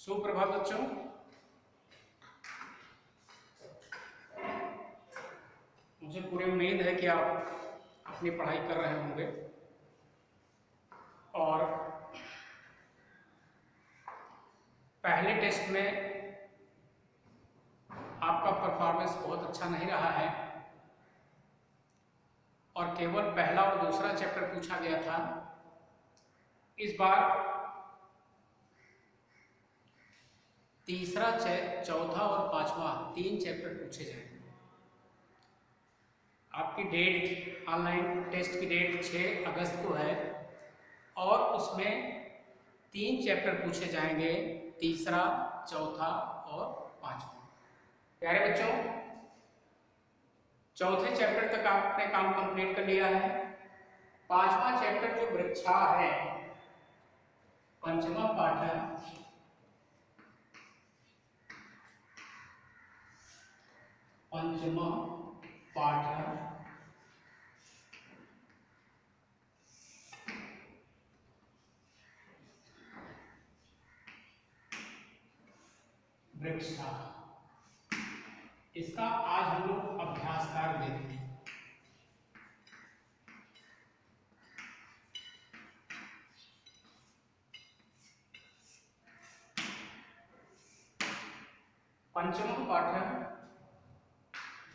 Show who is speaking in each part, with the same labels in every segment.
Speaker 1: सुप्रभात बच्चों। मुझे पूरी उम्मीद है कि आप अपनी पढ़ाई कर रहे होंगे और पहले टेस्ट में आपका परफॉर्मेंस बहुत अच्छा नहीं रहा है और केवल पहला और दूसरा चैप्टर पूछा गया था। इस बार तीसरा, चौथा और पांचवा तीन चैप्टर पूछे जाएंगे। आपकी डेट, ऑनलाइन टेस्ट की डेट 6 अगस्त को है और उसमें तीन चैप्टर पूछे जाएंगे, तीसरा, चौथा और पांचवा। प्यारे बच्चों, चौथे चैप्टर तक आपने काम कंप्लीट कर लिया है। पांचवा चैप्टर जो वृक्षा है, पंचमा पाठ है, पंचमा पाठ है वृक्षा। इसका आज हम लोग अभ्यास कार्य देखते हैं। पंचम पाठ है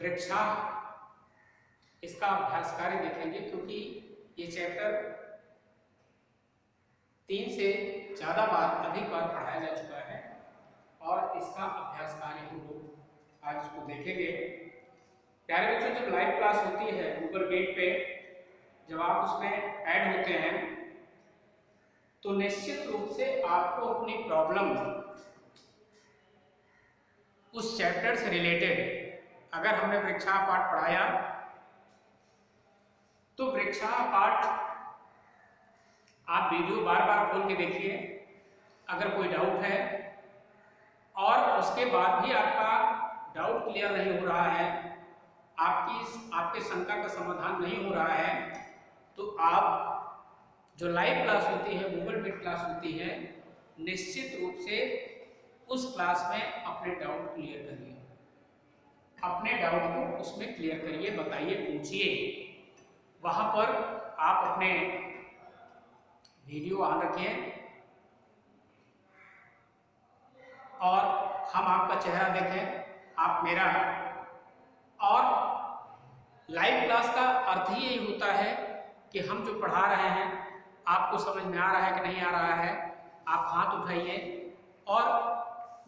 Speaker 1: वृक्षा। इसका अभ्यास कार्य देखेंगे क्योंकि ये चैप्टर 3 से ज्यादा बार, अधिक बार पढ़ाया जा चुका है और इसका अभ्यास कार्य हम लोग आज इसको देखेंगे। प्यारे बच्चों, जब लाइव क्लास होती है गूगल मीट पे, जब आप उसमें ऐड होते हैं तो निश्चित रूप से आपको अपनी प्रॉब्लम उस चैप्टर से रिलेटेड, अगर हमने वृक्षा पाठ पढ़ाया तो वृक्षा पाठ आप वीडियो बार बार खोल के देखिए अगर कोई डाउट है, और उसके बाद भी आपका डाउट क्लियर नहीं हो रहा है, आपके शंका का समाधान नहीं हो रहा है, तो आप जो लाइव क्लास होती है, गूगल मीट क्लास होती है, निश्चित रूप से उस क्लास में अपने डाउट क्लियर करिए। अपने डाउट को उसमें क्लियर करिए, बताइए, पूछिए। वहां पर आप अपने वीडियो ऑन रखिए और हम आपका चेहरा देखें, आप मेरा। और लाइव क्लास का अर्थ ही यही होता है कि हम जो पढ़ा रहे हैं आपको समझ में आ रहा है कि नहीं आ रहा है। आप हाथ उठाइए और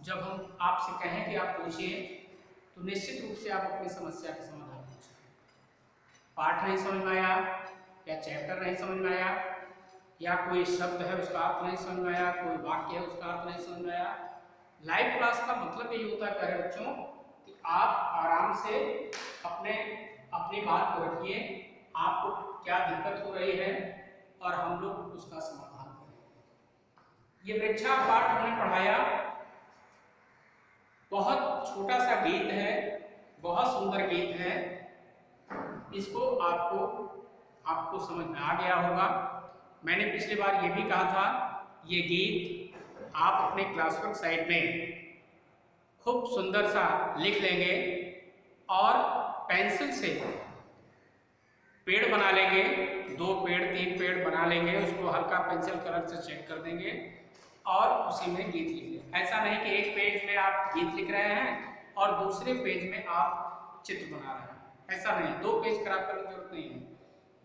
Speaker 1: जब हम आपसे कहें कि आप पूछिए तो निश्चित रूप से आप अपनी समस्या का समाधान पूछिए। पाठ नहीं समझ में आया या चैप्टर नहीं समझ में आया या कोई शब्द है उसका अर्थ नहीं समझ में आया, कोई वाक्य है उसका अर्थ नहीं समझ में आया, लाइव क्लास का मतलब यही होता है प्यारे बच्चों कि आप आराम से अपनी बात को रखिए, आपको क्या दिक्कत हो रही है और हम लोग उसका समाधान करेंगे। ये वृक्षा पाठ हमने पढ़ाया, बहुत छोटा सा गीत है, बहुत सुंदर गीत है। इसको आपको समझ में आ गया होगा। मैंने पिछली बार ये भी कहा था, ये गीत आप अपने क्लासवर्क साइड में खूब सुंदर सा लिख लेंगे और पेंसिल से पेड़ बना लेंगे, 2 पेड़ 3 पेड़ बना लेंगे, उसको हल्का पेंसिल कलर से चेक कर देंगे और उसी में गीत लिख लेंगे। ऐसा नहीं कि एक पेज में आप गीत लिख रहे हैं और दूसरे पेज में आप चित्र बना रहे हैं, ऐसा नहीं। 2 पेज खराब करने की जरूरत नहीं है।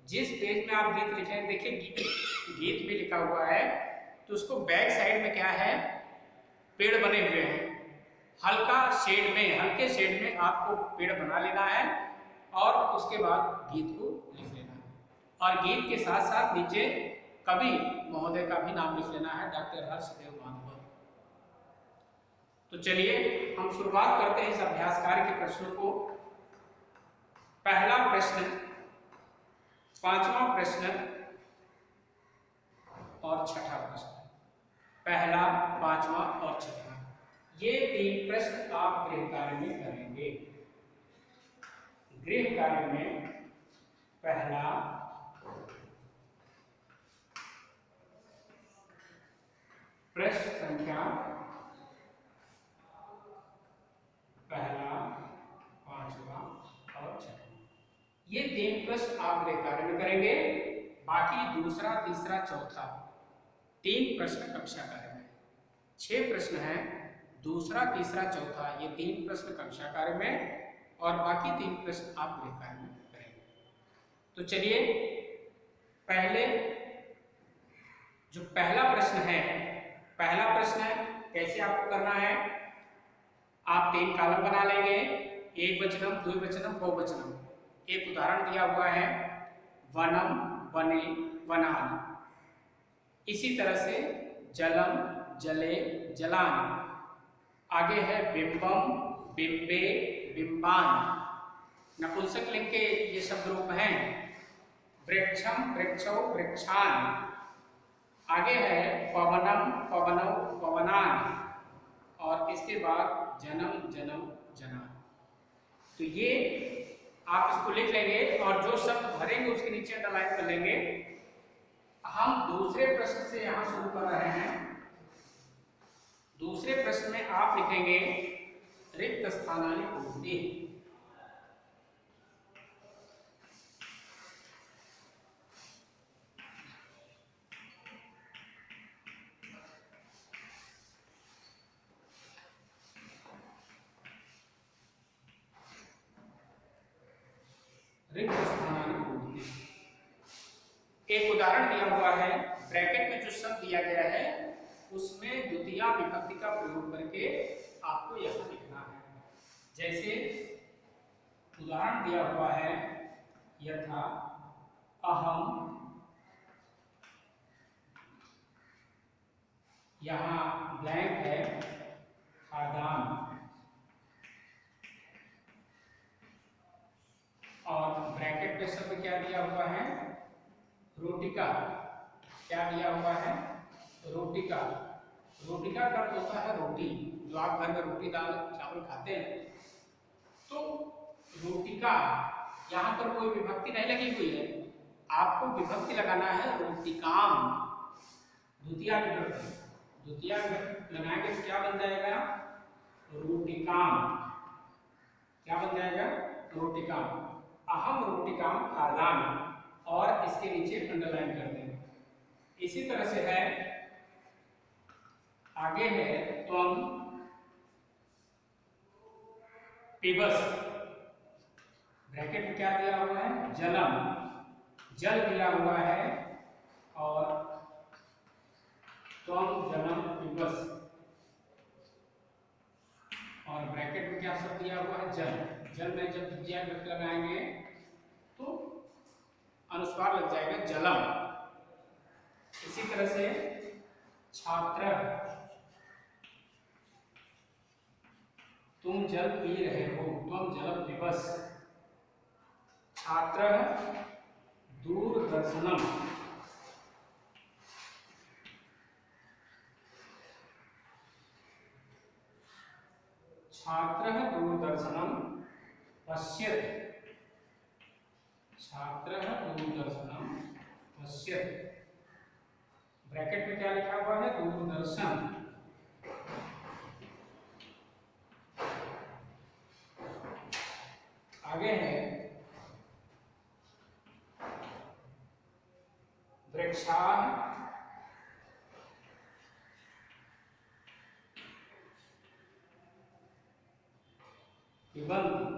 Speaker 1: जिस पेज में आप गीत लिखें, देखिए गीत भी लिखा हुआ है तो उसको बैक साइड में क्या है, पेड़ बने हुए हैं, हल्के शेड में आपको पेड़ बना लेना है और उसके बाद गीत को लिख लेना है। और गीत के साथ साथ नीचे कवि महोदय का भी नाम लिख लेना है, डॉक्टर हर्षदेव माधव। तो चलिए हम शुरुआत करते हैं इस अभ्यास कार्य के प्रश्नों को। पहला प्रश्न, पांचवा प्रश्न और छठा प्रश्न। पहला, पांचवा और छठा, ये 3 प्रश्न आप गृह कार्य में करेंगे। गृह कार्य में पहला प्रश्न संख्या तीन प्रश्न आप गृह कार्य में करेंगे, बाकी दूसरा, तीसरा, चौथा 3 प्रश्न कक्षा कार्य में। 6 प्रश्न हैं, दूसरा, तीसरा, चौथा ये 3 प्रश्न कक्षा कार्य में और बाकी 3 प्रश्न आप गृह कार्य में करेंगे। तो चलिए पहले जो पहला प्रश्न है, कैसे आपको करना है, आप 3 कॉलम बना लेंगे, एक वचनम, द्विवचनम, बहुवचनम। एक उदाहरण दिया हुआ है वनम, वने, वनानि। इसी तरह से जलम, जले, जलानि। आगे है बिंबम, बिंबे, बिंबान। नपुंसक लिंग के ये शब्द रूप हैं। वृक्षम, वृक्षौ, वृक्षान। आगे है पवनम, पवनौ, पवनान। और इसके बाद जन्म, जन्म, जना। तो ये आप इसको लिख लेंगे और जो शब्द भरेंगे उसके नीचे अंडरलाइन कर लेंगे। हम दूसरे प्रश्न से यहां शुरू कर रहे हैं। दूसरे प्रश्न में आप लिखेंगे रिक्त स्थानानि पूर्ति। रिक्त स्थानानि पूर्ति। एक उदाहरण दिया हुआ है, ब्रैकेट में जो शब्द दिया गया है उसमें द्वितीया विभक्ति का प्रयोग करके आपको यहां लिखना है। जैसे उदाहरण दिया हुआ है यथा अहम, यहां ब्लैंक है, खादाम। और ब्रैकेट में शब्द क्या दिया हुआ है, रोटिका। क्या दिया हुआ है, रोटिका। रोटिका का अर्थ होता है रोटी, जो आप घर में रोटी दाल चावल खाते हैं। तो रोटिका, यहाँ पर कोई विभक्ति नहीं लगी हुई है, आपको विभक्ति लगाना है रोटिकाम। द्वितीया विभक्ति, द्वितीया विभक्ति लगाएंगे तो क्या बन जाएगा, रोटिकाम। क्या बन जाएगा, रोटिकाम। अहम रोटिकाम खादामि। और इसके नीचे अंडरलाइन कर देंगे। इसी तरह से है, आगे है त्वम पिबस। ब्रैकेट में क्या दिया हुआ है, जलम, जल दिया हुआ है। और त्वम जलम पिबस। और ब्रैकेट में क्या शब्द दिया हुआ है, जल। जल में जब द्वितीया विभक्ति लगाएंगे तो अनुस्वार लग जाएगा, जलम। इसी तरह से छात्र, तुम जल पी रहे हो, तुम जलम पिबस। छात्र दूरदर्शनम। छात्र दूरदर्शनम पश्यति। छात्र दूरदर्शनम पश्यति। ब्रैकेट में क्या लिखा हुआ है, दूरदर्शन। आगे है वृक्षाः पिबन्ति।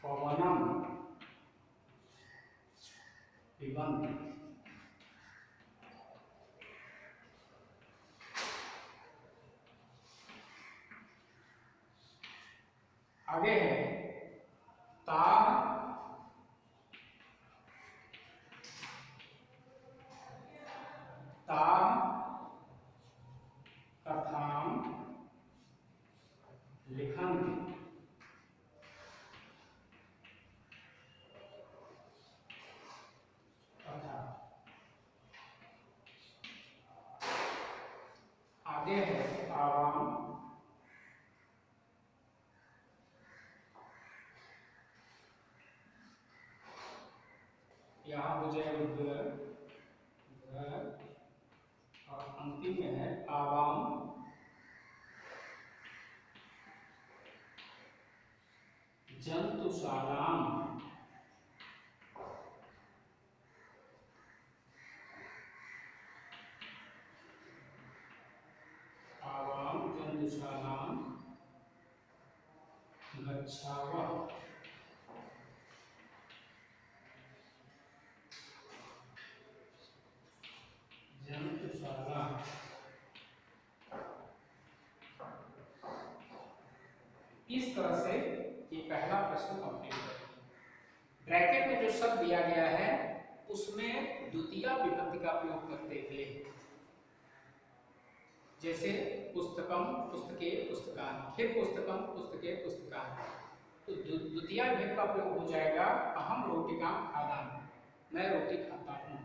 Speaker 1: पवनम पिबन्ति। आगे है ताः कथां लिखन्ति। कथा। आगे है आवाम यहाँ हो जाएगा घर और अंतिम में है आवाम जंतुशालाम। बछावा, जंतुशाला। इस तरह से ये पहला प्रश्न कंप्लीट है। ब्रैकेट में जो शब्द दिया गया है उसमें द्वितीय विभक्ति का प्रयोग करते हुए, जैसे पुस्तकम, पुस्तके, पुस्तकान, फिर पुस्तकम, पुस्तके, पुस्तकान, तो द्वितीय विभक्ति का प्रयोग हो जाएगा अहम रोटिकाम खादामि, मैं रोटी खाता हूँ।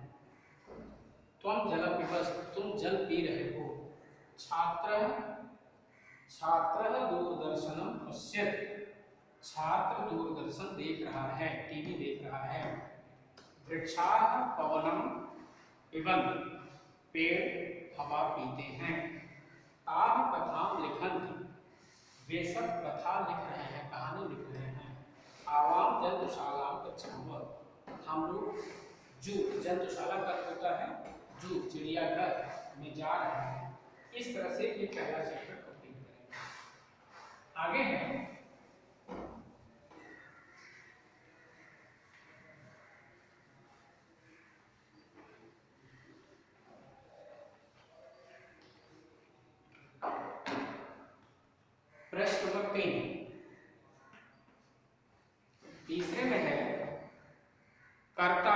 Speaker 1: त्वम जल पिबस, तुम जल पी रहे हो। छात्र, छात्र दूरदर्शनम पश्यति, छात्र दूरदर्शन देख रहा है, टीवी देख रहा है। वृक्षाः पवनम पिबन्ति, पेड़ हवा पीते हैं। ताः कथां लिखन्ति, वे सब कथा लिख रहे हैं, कहानी लिख रहे हैं। आवाम जंतुशालां गच्छामः, हम लोग जू, जंतुशाला का अर्थ होता है जू, चिड़ियाघर में जा रहे हैं। इस तरह से ये पहला चैप्टर कंप्लीट करेंगे। आगे है प्रश्न नंबर 3। तीसरे में है कर्ता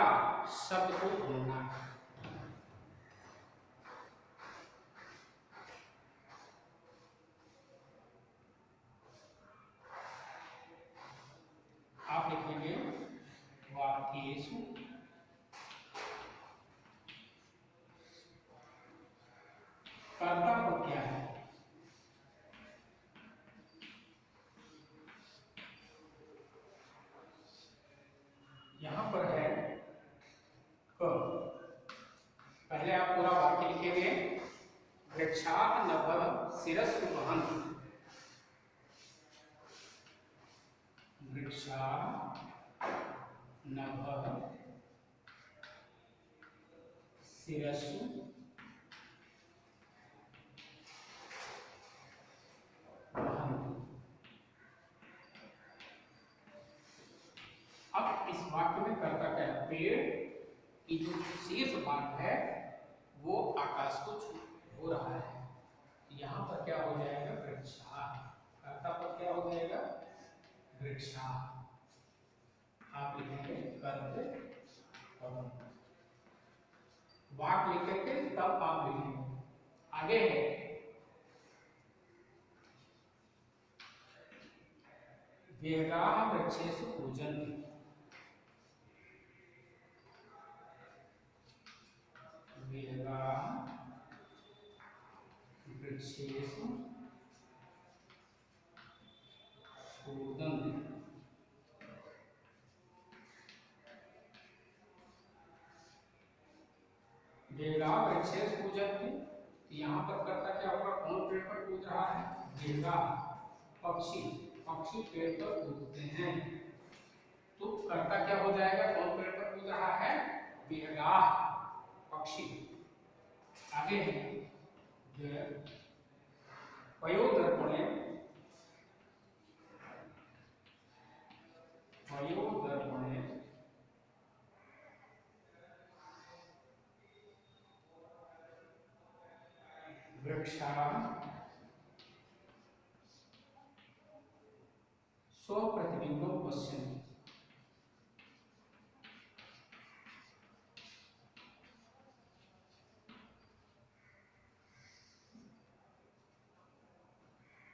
Speaker 1: शब्द को ढूंढना। आप लिखेंगे वाक्येषु कर्ता को क्या है। यहां पर है क, पहले आप पूरा वाक्य लिखेंगे। वृक्षात् नभः शिरस्सु वहन्ति, वृक्षात् नभः शिरस्सु वहन्ति। अब इस वाक्य में कर्ता क्या है? पेड़ की जो शीर्ष भाग है वो आकाश को छू रहा है। यहाँ पर क्या हो जाएगा? वृक्षा। कर्ता पर क्या हो जाएगा? वृक्षा। आप लिखेंगे कर्तव्य पदम, वाक्य लिख करके तब आप लिखेंगे। आगे है वेगाः वृक्षेषु कूजन्ति, वेगाः वृक्षेषु कूजन्ति। वेगाः वृक्षेषु कूजन्ति, यहाँ पर कर्ता क्या होगा? कौन पेड़ पर कूद रहा है? वेगा, पक्षी, पक्षी पेड़ पर कूदते हैं। तो कर्ता क्या हो जाएगा? कौन पेड़ पर कूद रहा है? वेगा, पक्षी। आगे है पयोदर्पणे, पयोदर्पणे वृक्षाः स्वप्रतिबिंबं पश्यन्ति,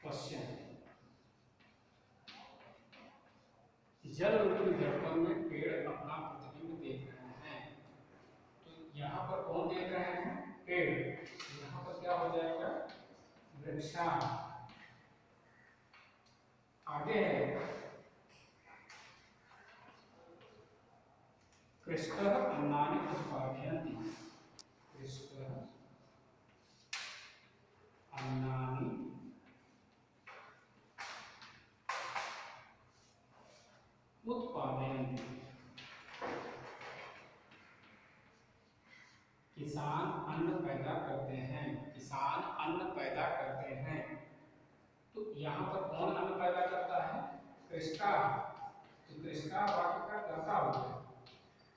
Speaker 1: पश्यन्ति। जल रूपी दर्पण में पेड़ अपना प्रतिबिंब देख रहे हैं। तो यहाँ पर कौन देख रहे हैं? पेड़। यहाँ पर क्या हो जाएगा? वृक्षा। आगे है कृष्णः अन्नानि उत्पादयन्ति, कृष्णः अन्नानि उत्पादयन्ति, किसान अन्न पैदा करते हैं, किसान अन्न पैदा करते हैं। तो यहाँ पर कौन अन्न पैदा करता है? कृष्णा, तो कृष्णा वाक्य का कर्ता होता है,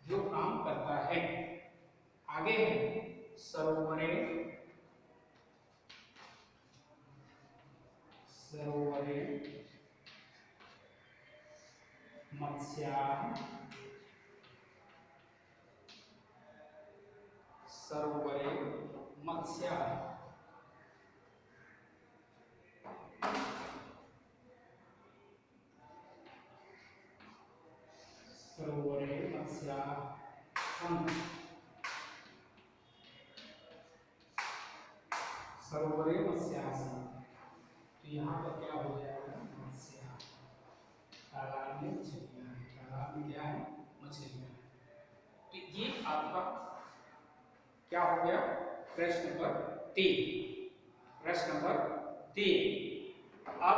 Speaker 1: जो काम करता है। आगे है सरोवरे, सरोवरे मत्स्याः, सरोवरे मत्स्याः, सरोवरे मत्स्याः सन्ति, सरोवरे मत्स्याः सन्ति। तो यहाँ पर क्या हो जाएगा, मत्स्याः, तालाब में मछलियाँ हैं, तालाब में क्या है, मछलियाँ हैं। तो ये आपका क्या हो गया, प्रश्न नंबर 3, प्रश्न नंबर 3। अब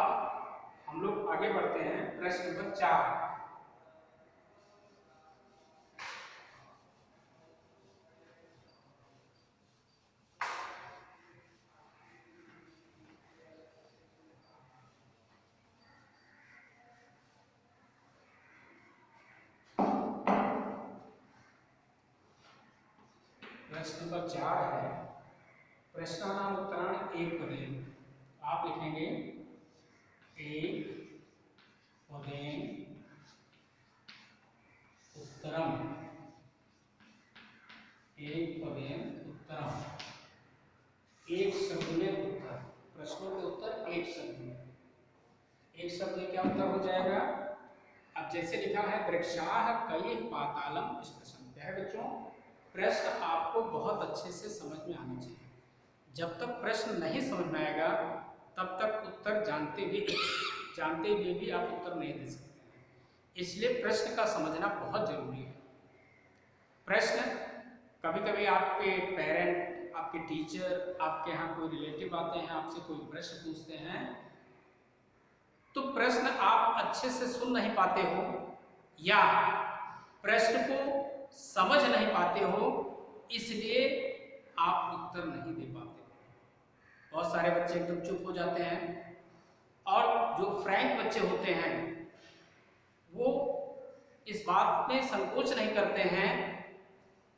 Speaker 1: हम लोग आगे बढ़ते हैं प्रश्न नंबर 4। प्रश्न नंबर 4 है, प्रश्नानाम उत्तराण एक पदेन। आप लिखेंगे एक पदेन उत्तरम, एक पदेन उत्तरम, एक शब्द में उत्तर, प्रश्नों के उत्तर एक शब्द में, एक शब्द में क्या उत्तर हो जाएगा। अब जैसे लिखा है वृक्षाः कई पातालम स्पृशन्ति है बच्चों, प्रश्न आपको बहुत अच्छे से समझ में आना चाहिए। जब तक प्रश्न नहीं समझ में आएगा तब तक उत्तर जानते हुए भी आप उत्तर नहीं दे सकते। इसलिए प्रश्न का समझना बहुत जरूरी है। प्रश्न कभी कभी आपके पेरेंट, आपके टीचर, आपके यहाँ कोई रिलेटिव आते हैं, आपसे कोई प्रश्न पूछते हैं, तो प्रश्न आप अच्छे से सुन नहीं पाते हो या प्रश्न को समझ नहीं पाते हो, इसलिए आप उत्तर नहीं दे पाते। बहुत सारे बच्चे एकदम चुप हो जाते हैं, और जो फ्रैंक बच्चे होते हैं वो इस बात में संकोच नहीं करते हैं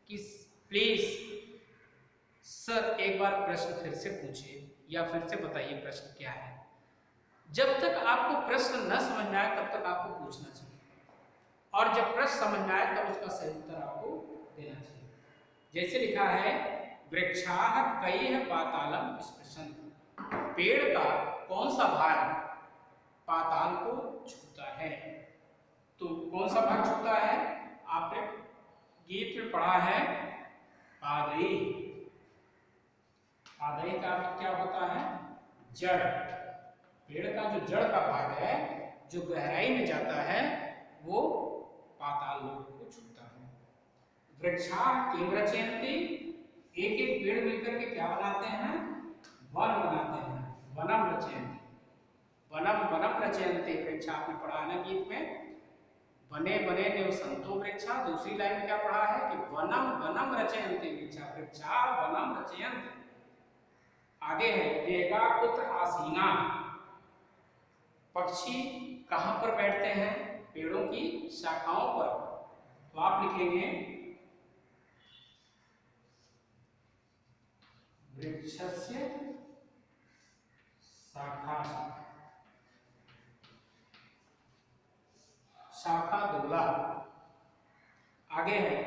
Speaker 1: कि प्लीज सर एक बार प्रश्न फिर से पूछिए या फिर से बताइए प्रश्न क्या है। जब तक आपको प्रश्न न समझ में आए तब तक आपको पूछना चाहिए, और जब प्रश्न समझ में आए तब उसका सही उत्तर आपको देना चाहिए। जैसे लिखा है वृक्षाः कैः पातालम स्पृशन्ति, पेड़ का कौन सा भाग पाताल को छूता है। तो कौन सा भाग छूता है, आपने गीत में पढ़ा है पादई, पादई का अर्थ क्या होता है, जड़। पेड़ का जो जड़ का भाग है, जो गहराई में जाता है, वो पाताल लोक को छूता है। वृक्षाः किं रचयन्ति, एक एक पेड़ मिलकर के क्या बनाते हैं, वन बनाते हैं, वनम रचयन्ति, वनम वनम रचयन्ति। वृक्षा आपने पढ़ा है ना गीत में, बने बने देव संतो वृक्षा। दूसरी लाइन में क्या पढ़ा है कि वनम वनम रचयन्ति वृक्षा, वृक्षा वनम रचयन्ति। आगे है वेगाकुत्र आसीना, पक्षी कहाँ पर बैठते हैं, पेड़ों की शाखाओं पर। तो आप लिखेंगे वृक्षस्य शाखासु, शाखा दुर्ला। आगे है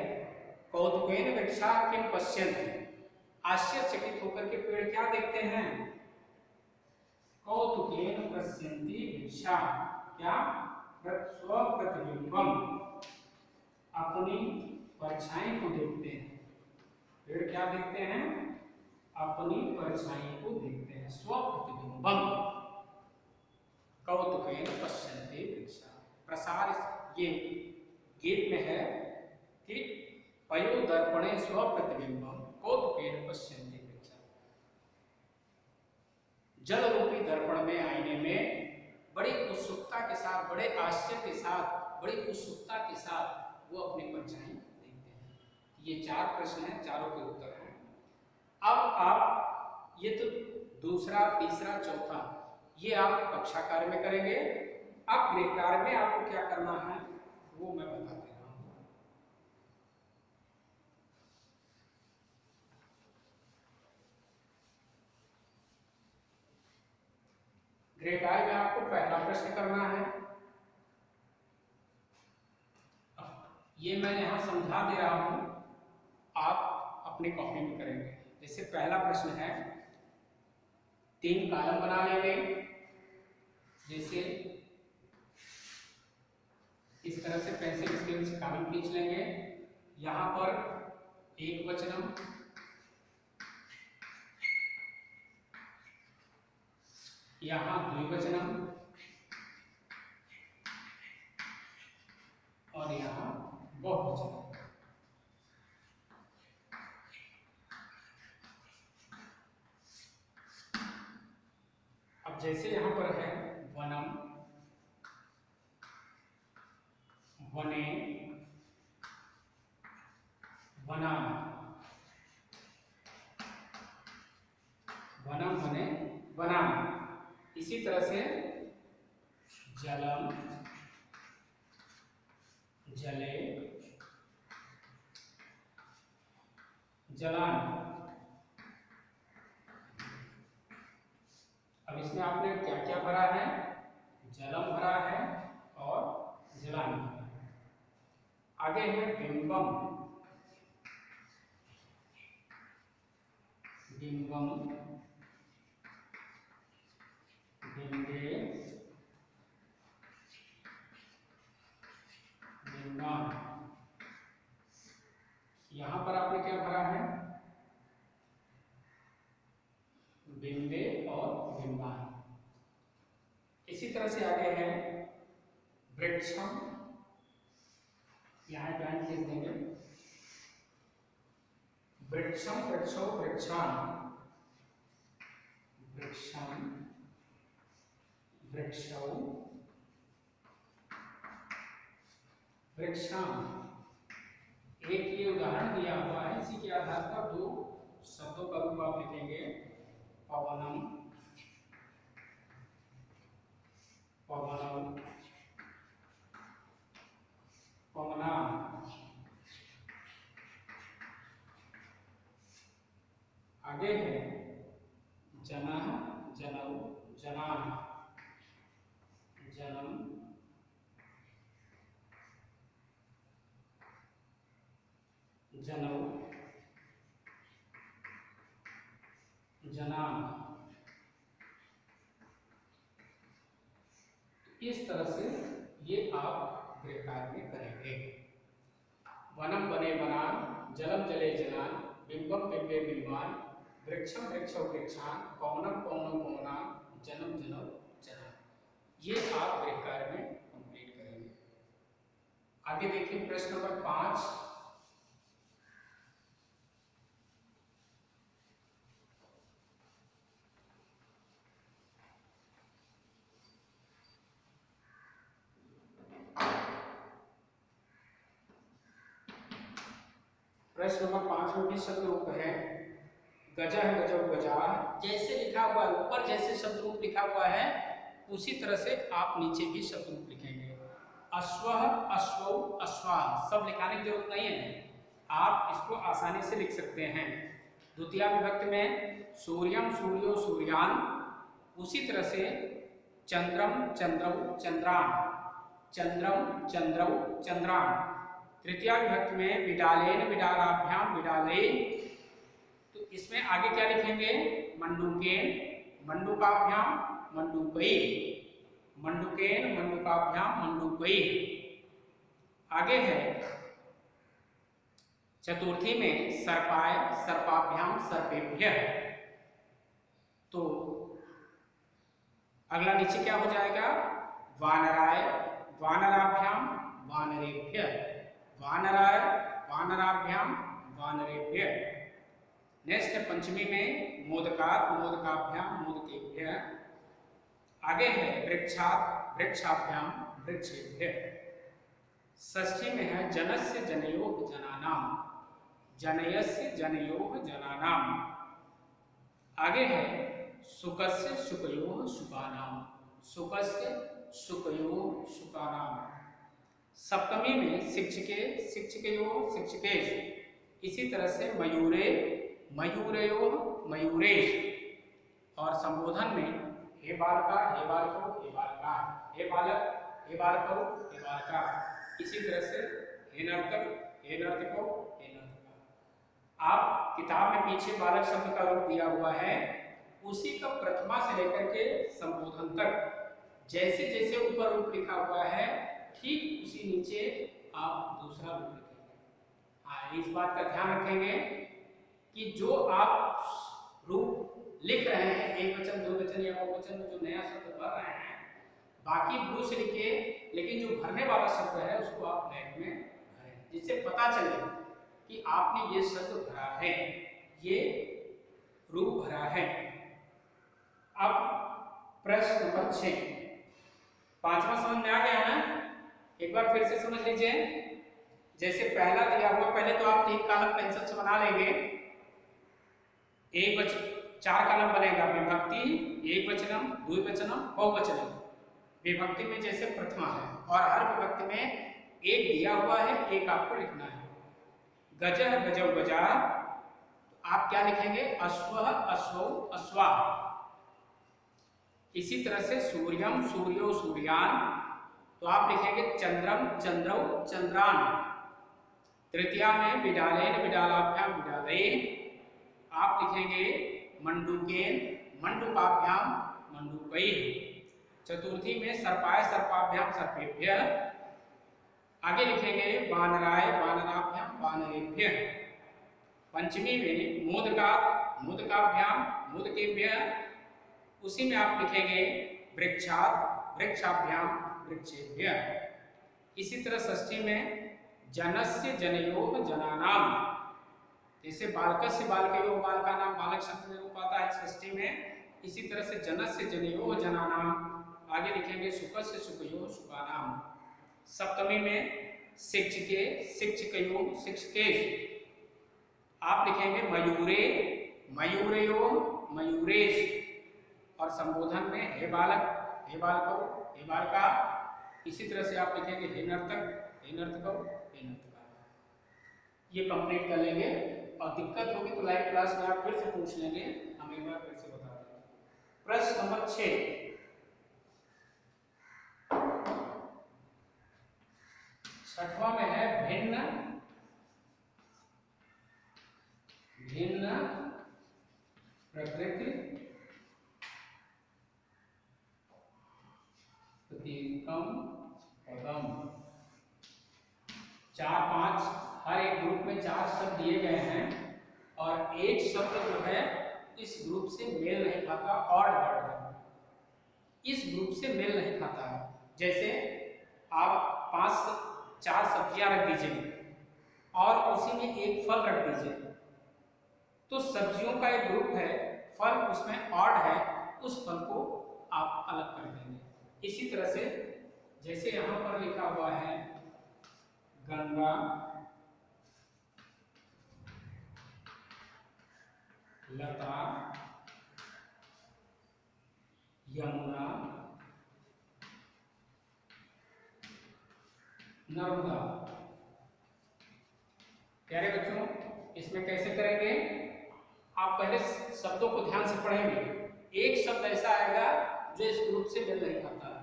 Speaker 1: कौतुकेन वृक्षाः किं पश्यन्ति, आश्चर्यचकित होकर के पेड़ क्या देखते हैं, कौतुकेन पश्यन्ति वृक्षाः, क्या, स्वप्रतिबिंबम, अपनी परछाई को देखते हैं। पेड़ क्या देखते हैं, अपनी परछाई को देखते हैं, स्वप्रतिबिंबम। कौतुकेन पश्यन्ति वृक्षाः, प्रसार ये गीत में है कि पयो दर्पणे स्वप्रतिबिंबम कौतुकेन पश्यन्ति वृक्षाः। जल रूपी दर्पण में, आईने में बड़ी उत्सुकता के साथ, बड़े आश्चर्य के साथ, बड़ी उत्सुकता के साथ वो अपनी परछाई देखते हैं। ये 4 प्रश्न हैं, चारों के उत्तर हैं। अब आप ये तो दूसरा, तीसरा, चौथा ये आप कक्षा कार्य में करेंगे, अब गृह कार्य में आपको क्या करना है वो मैं बता दे रहा हूं। गृह कार्य में आपको पहला प्रश्न करना है, ये मैं यहां समझा दे रहा हूं, आप अपनी कॉपी में करेंगे। जैसे पहला प्रश्न है, 3 कॉलम बना लेंगे, जैसे इस तरह से पेंसिल स्केल से कॉलम खींच लेंगे। यहां पर एक वचनम, यहां द्विवचनम और यहां बहुवचनम। अब जैसे यहां पर है वनम, वने, वनाम, वनम, वने, वनाम। इसी तरह से जलम, जले, जलान। अब इसमें आपने क्या क्या भरा है, जलम भरा है और जलान भरा है। आगे है बिंबम, बिंबम, बिंबे, बिंबान। यहां पर आपने क्या भरा है, बिंबे और बिंबान। इसी तरह से आगे है वृक्षम, यहां पैन लिख देंगे, वृक्षम, वृक्षो, वृक्षान, वृक्षम, वृक्षौ, वृक्षान। एक ये उदाहरण दिया हुआ है, इसी के आधार पर 2 शब्दों का रूप आप लिखेंगे, पवनम, पवनम, पवना। आगे है जनः, जनौ, जनान, जनम, जनौ, जनान। इस तरह से ये आप गृह कार्य में करेंगे। वनम, वने, वनान, जलम, जले, जलान, बिंबम, बिंबे, बिंबान, वृक्षम, वृक्षौ, वृक्षान, पवनम, पवनम, पवनान, जनम, जनौ, जनान। ये आप गृह कार्य में कंप्लीट करेंगे। आगे देखिए प्रश्न नंबर 5। प्रश्न नंबर 5 में भी शब्द रूप है, गजा है, गजौ, गजा। जैसे लिखा हुआ है ऊपर, जैसे शब्द रूप लिखा हुआ है उसी तरह से आप नीचे भी शब्द रूप लिखेंगे। अश्वः, अश्वौ, अश्वान, सब लिखाने की जरूरत नहीं है, आप इसको आसानी से लिख सकते हैं। द्वितीया विभक्ति में सूर्यम, सूर्यो, सूर्यान। उसी तरह से चंद्रम, चंद्रौ, चंद्रान, चंद्रम, चंद्रौ, चंद्रान। तृतीया विभक्ति में विडालेन, विडालाभ्याम, विडालेन। तो इसमें आगे क्या लिखेंगे, मंडूकेन, मंडूकाभ्याम, मंडूकई, मंडूकेन, मंडूकाभ्याम, मंडूकई। आगे है चतुर्थी में सर्पाय, सर्पाभ्याम, सर्पेभ्यः। तो अगला नीचे क्या हो जाएगा, वानराय, वानराभ्याम, वानरेभ्यः, वानराय, वानराभ्याम, वानरेभ्यः। नेक्स्ट है पंचमी में मोदकात्, मोदकाभ्याम, मोदकेभ्यः। आगे है वृक्षात्, वृक्षाभ्याम, वृक्षेभ्यः। षष्ठी में है जनस्य, जनयोः, जनानाम, जनयस्य, जनयोः, जनानाम। आगे है शुकस्य, शुकयोः, शुकानाम। सुकस्य सुकयो सुकानाम। सप्तमी में शिक्षके शिक्षकयो शिक्षकेश। इसी तरह से मयूरे मयूरयो मयूरेश। और संबोधन में हे बालका हे बालको हे बालका, हे बालक हे बालको हे बालका। इसी तरह से हे नर्तक हे नर्तको हे नर्तका। आप किताब में पीछे बालक शब्द का रूप दिया हुआ है, उसी का प्रथमा से लेकर के संबोधन तक जैसे जैसे ऊपर रूप लिखा हुआ है, ठीक उसी नीचे आप दूसरा रूप लिखेंगे। इस बात का ध्यान रखेंगे कि जो आप रूप लिख रहे हैं, एक वचन दो वचन या बहुवचन में जो नया शब्द भर रहे हैं, बाकी ब्लू से लिखिए, लेकिन जो भरने वाला शब्द है उसको आप ब्लैक में भरें, जिससे पता चले कि आपने ये शब्द भरा है, ये रूप भरा है। अब प्रश्न नंबर 6, पांचवा समझ में आ गया ना? एक बार फिर से समझ लीजिए। जैसे पहला दिया हुआ, पहले तो आप 3 कॉलम पेंसिल से बना लेंगे। एक वचन 4 कॉलम बनेगा, विभक्ति, एक वचनम, द्विवचनम, बहुवचनम। विभक्ति में जैसे प्रथमा है और हर विभक्ति में एक दिया हुआ है, एक आपको लिखना है। गजः गजौ गजा, तो आप क्या लिखेंगे? अश्वः अश्वौ अश्वा। इसी तरह से सूर्यम सूर्यो सूर्यान, तो आप लिखेंगे चंद्रम चंद्रौ चंद्रान। तृतीया में विडालेन विडालाभ्याम विडालयेन, आप लिखेंगे मंडूकेन मंडूकाभ्याम मंडूकैः। चतुर्थी में सर्पाय सर्पाभ्याम सर्पेभ्यः, आगे लिखेंगे वानराय वानराभ्याम वानरेभ्यः। पंचमी में मोदका मोदकाभ्याम मोदकेभ्यः, उसी में आप लिखेंगे वृक्षात् वृक्षाभ्याम वृक्षेभ्यः। इसी तरह षष्ठी में जनस्य जनयोः जनानाम, जैसे बालकस्य बालकयोः बालकानाम बालक शब्द में रूप आता है षष्ठी में, इसी तरह से जनस्य जनयोः जनानाम, आगे लिखेंगे सुकस्य सुकयोः सुकानाम। सप्तमी में शिक्षके शिक्षकयोः शिक्षकेश, आप लिखेंगे मयूरे मयूरयोः मयूरेश। और संबोधन में हे बालक हे बालको हे बालका, इसी तरह से आप लिखेंगे हे नर्तक हे नर्तको हे नर्तका। ये कंप्लीट कर लेंगे, और दिक्कत होगी तो लाइव क्लास में आप फिर से पूछ लेंगे, हम एक बार फिर से बता देंगे। प्रश्न नंबर 6, छठवां में है भिन्न भिन्न प्रकृति प्रतीकम पदम। 4-5 हर एक ग्रुप में 4 शब्द दिए गए हैं, और एक शब्द जो है इस ग्रुप से मेल नहीं खाता, ऑड वर्ड है, इस ग्रुप से मेल नहीं खाता है। जैसे आप 4 सब्जियां रख दीजिए और उसी में एक फल रख दीजिए, तो सब्जियों का एक ग्रुप है, फल उसमें ऑड है, उस फल को आप अलग कर देंगे। इसी तरह से जैसे यहाँ पर लिखा हुआ है गंगा लता यमुना नर्मदा। प्यारे बच्चों, इसमें कैसे करेंगे? आप पहले शब्दों को ध्यान से पढ़ेंगे। एक शब्द ऐसा आएगा जो इस ग्रुप से मेल नहीं खाता है,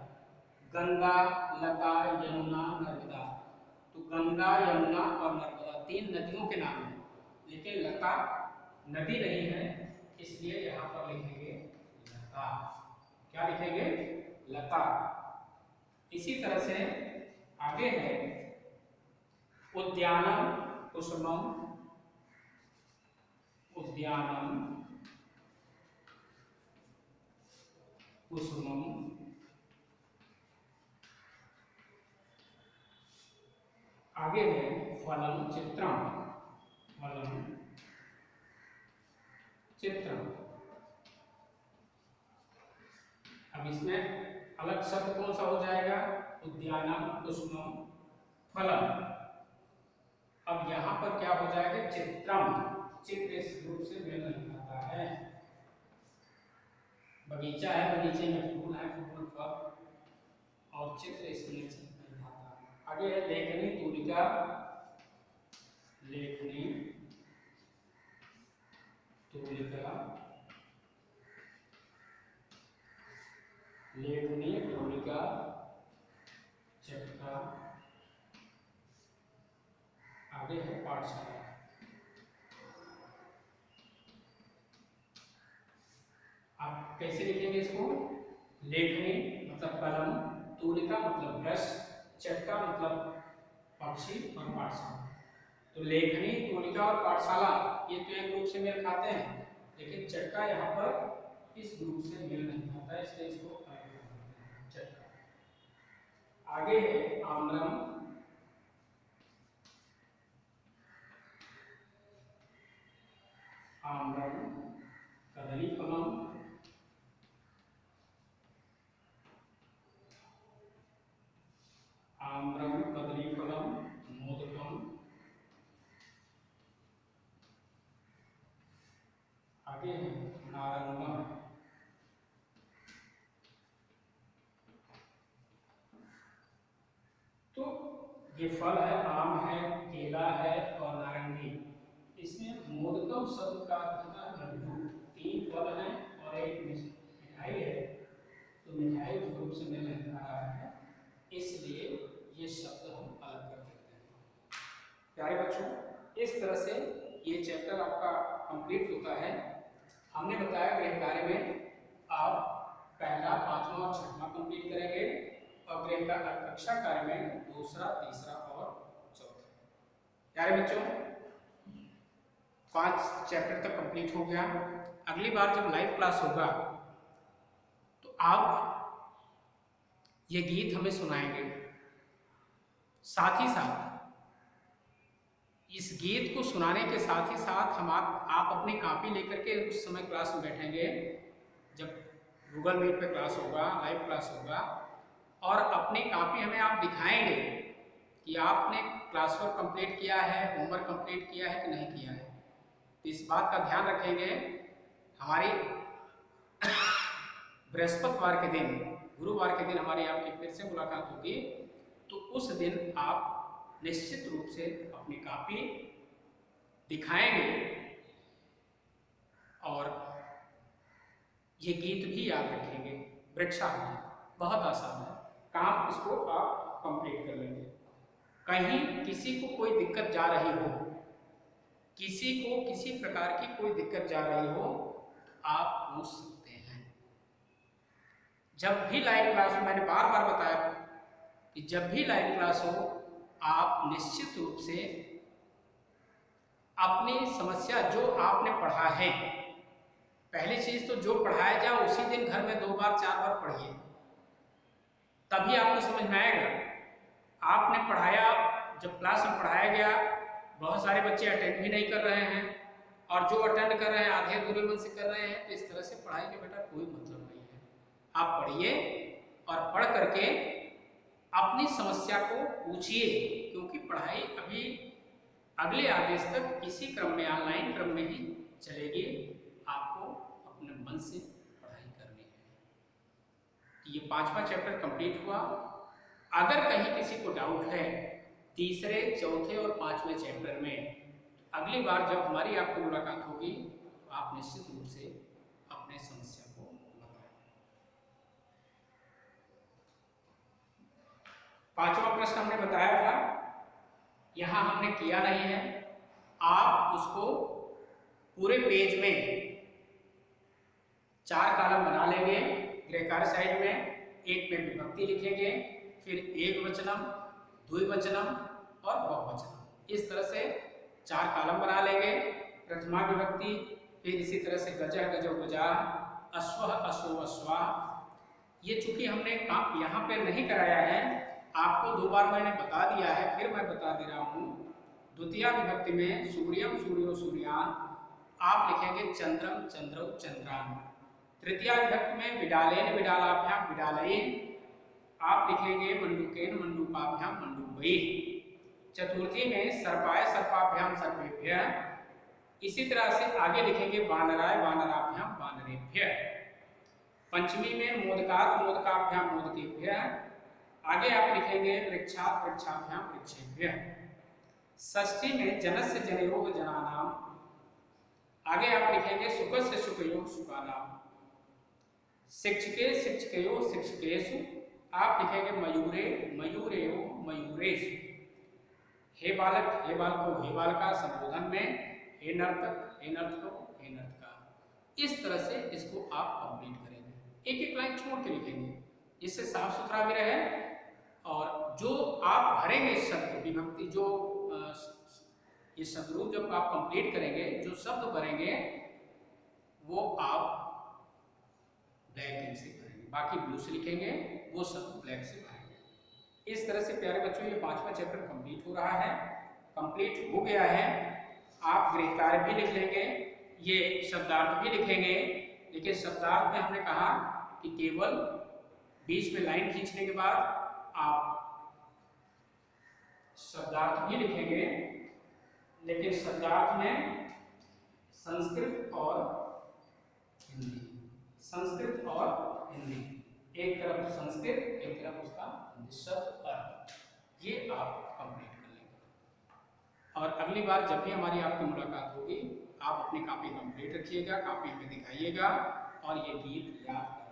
Speaker 1: गंगा लता यमुना नर्मदा। तो गंगा यमुना और नर्मदा 3 नदियों के नाम हैं, लेकिन लता नदी नहीं है, इसलिए यहाँ पर लिखेंगे लता। क्या लिखेंगे? लता। इसी तरह से आगे है उद्यानम कुसुमम उद्यानम कुसुमम। आगे है फलम चित्रम फलम चित्रम। अब इसमें अलग शब्द कौन सा हो जाएगा? उद्यानम कुसुमम फलम। अब यहाँ पर क्या हो जाएगा? चित्रम। चित्र इस रूप से मेल नहीं खाता है। बगीचा है, बगीचे में फूल है, फूल पर और चित्र इसमें दिखाता है। आगे है लेखनी तूलिका, लेखनी तूलिका, लेखनी तूलिका चक्का। आगे है पाठशाला। आप कैसे लिखेंगे इसको? लेखनी मतलब कलम, तूलिका मतलब ब्रश, चक्का मतलब पक्षी और पाठशाला। तो लेखनी, तूलिका और पाठशाला ये तो एक ग्रुप से मेल खाते हैं, लेकिन चक्का यहाँ पर इस ग्रुप से मेल नहीं खाता, इसलिए इसको अलग करते हैं चक्का। आगे है आम्रम, आम्रम कदली फलम, आम्रम कदली फलम मोदकम। आगे है नारंगम, तो ये फल है, आम है, केला है और नारंगी। इसमें मोदकम शब्द का अर्थ होता है लड्डू। 3 फल हैं और एक मिठाई है, तो मिठाई उस ग्रुप से मेल नहीं खा रहा है, इसलिए ये शब्द हम अलग कर देते हैं। प्यारे बच्चों, इस तरह से ये चैप्टर आपका कंप्लीट होता है। हमने बताया गृह कार्य में आप पहला, 5वां और 6वां कंप्लीट करेंगे और गृह कक्षा कार्य में 2रा, 3रा और 4था। प्यारे बच्चों, 5 चैप्टर तक कंप्लीट हो गया। अगली बार जब लाइव क्लास होगा तो आप ये गीत हमें सुनाएंगे। साथ ही साथ इस गीत को सुनाने के साथ ही साथ आप अपनी कॉपी लेकर के उस समय क्लास में बैठेंगे जब गूगल मीट पे क्लास होगा, लाइव क्लास होगा, और अपनी कॉपी हमें आप दिखाएंगे कि आपने क्लास वर्क कंप्लीट किया है, होमवर्क कंप्लीट किया है कि नहीं किया है। तो इस बात का ध्यान रखेंगे। हमारी बृहस्पतिवार के दिन, गुरुवार के दिन हमारी आपकी फिर से मुलाकात होगी, तो उस दिन आप निश्चित रूप से अपनी कॉपी दिखाएंगे और ये गीत भी याद रखेंगे। वृक्षारोपण बहुत आसान है, काम इसको आप कंप्लीट कर लेंगे। कहीं किसी को कोई दिक्कत जा रही हो, किसी को किसी प्रकार की कोई दिक्कत जा रही हो, आप पूछ सकते हैं। जब भी लाइव क्लास हो, मैंने बार बार बताया कि जब भी लाइव क्लास हो आप निश्चित रूप से अपनी समस्या जो आपने पढ़ा है, पहली चीज तो जो पढ़ाया जाए उसी दिन घर में 2 बार 4 बार पढ़िए, तभी आपको समझ में आएगा। आपने पढ़ाया, जब क्लास में पढ़ाया गया, बहुत सारे बच्चे अटेंड भी नहीं कर रहे हैं और जो अटेंड कर रहे हैं आधे अधूरे मन से कर रहे हैं, तो इस तरह से पढ़ाई का बेटा कोई मतलब नहीं है। आप पढ़िए और पढ़ करके अपनी समस्या को पूछिए, क्योंकि पढ़ाई अभी अगले आदेश तक इसी क्रम में, ऑनलाइन क्रम में ही चलेगी। आपको अपने मन से पढ़ाई करनी है। ये 5वां चैप्टर कंप्लीट हुआ। अगर कहीं किसी को डाउट है 3रे, 4थे और 5वें चैप्टर में, अगली बार जब हमारी आपकी मुलाकात होगी तो आप निश्चित रूप से अपने समस्या को बताएं। 5वां प्रश्न हमने बताया था, यहाँ हमने किया नहीं है। आप उसको पूरे पेज में 4 कॉलम बना लेंगे। गृह कार्य साइड में एक में विभक्ति लिखेंगे, फिर एकवचनम, द्विवचनम और बहुवचनम, इस तरह से 4 कॉलम बना लेंगे। प्रथमा विभक्ति, फिर इसी तरह से गजः गजौ गजाः, अश्वः अश्वौ अश्वाः। ये चूंकि हमने काम यहाँ पे नहीं कराया है, आपको 2 बार मैंने बता दिया है, फिर मैं बता दे रहा हूँ। द्वितीय विभक्ति में सूर्यम सूर्यो सूर्यान्, आप लिखेंगे चंद्रम चंद्रौ चंद्रान्। तृतीय विभक्ति में विडालेन विडालाभ्याम विडालयेन, आप लिखेंगे मंडूकेन मंडूकाभ्याम मंडूकैः। चतुर्थी में सर्पाय सर्पाभ्याम सर्पेभ्यः, इसी तरह से आगे लिखेंगे वानराय वानराभ्याम वानरेभ्यः। पंचमी में मोदकात् मोदकाभ्याम मोदकेभ्यः, आगे आप लिखेंगे वृक्षात् वृक्षाभ्याम वृक्षेभ्यः। षष्ठी में जनस्य जनयोः जनानां, आगे आप लिखेंगे सुखस्य सुखयोः सुखानां। शिक्षके शिक्षकयोः शिक्षकेषु, आप लिखेंगे मयूरे मयूरयोः मयूरेषु। हे बालक हे बालको हे बालका संबोधन में हे नर्तक हे नर्तको हे नर्तका। इस तरह से इसको आप कंप्लीट करेंगे, एक एक लाइन छोड़ के लिखेंगे, इससे साफ सुथरा भी रहे। और जो आप भरेंगे शब्द विभक्ति, जो ये शब्द जब आप कंप्लीट करेंगे, जो शब्द भरेंगे वो आप ब्लैक इंक से भरेंगे, बाकी ब्लू से लिखेंगे, वो शब्द ब्लैक से भरेंगे। इस तरह से प्यारे बच्चों ये 5वां चैप्टर कंप्लीट हो रहा है, कंप्लीट हो गया है। आप गृह कार्य भी लिख लेंगे, ये शब्दार्थ भी लिखेंगे, लेकिन शब्दार्थ में हमने कहा कि केवल बीच में लाइन खींचने के बाद आप शब्दार्थ भी लिखेंगे, लेकिन शब्दार्थ में संस्कृत और हिंदी, संस्कृत और हिंदी, एक तरफ संस्कृत एक तरफ उसका हिंदी शब्द अर्थ, ये आप कंप्लीट कर लेंगे। और अगली बार जब भी हमारी आपकी मुलाकात होगी, आप अपनी कॉपी कंप्लीट रखिएगा, कॉपी हमें दिखाइएगा और ये गीत याद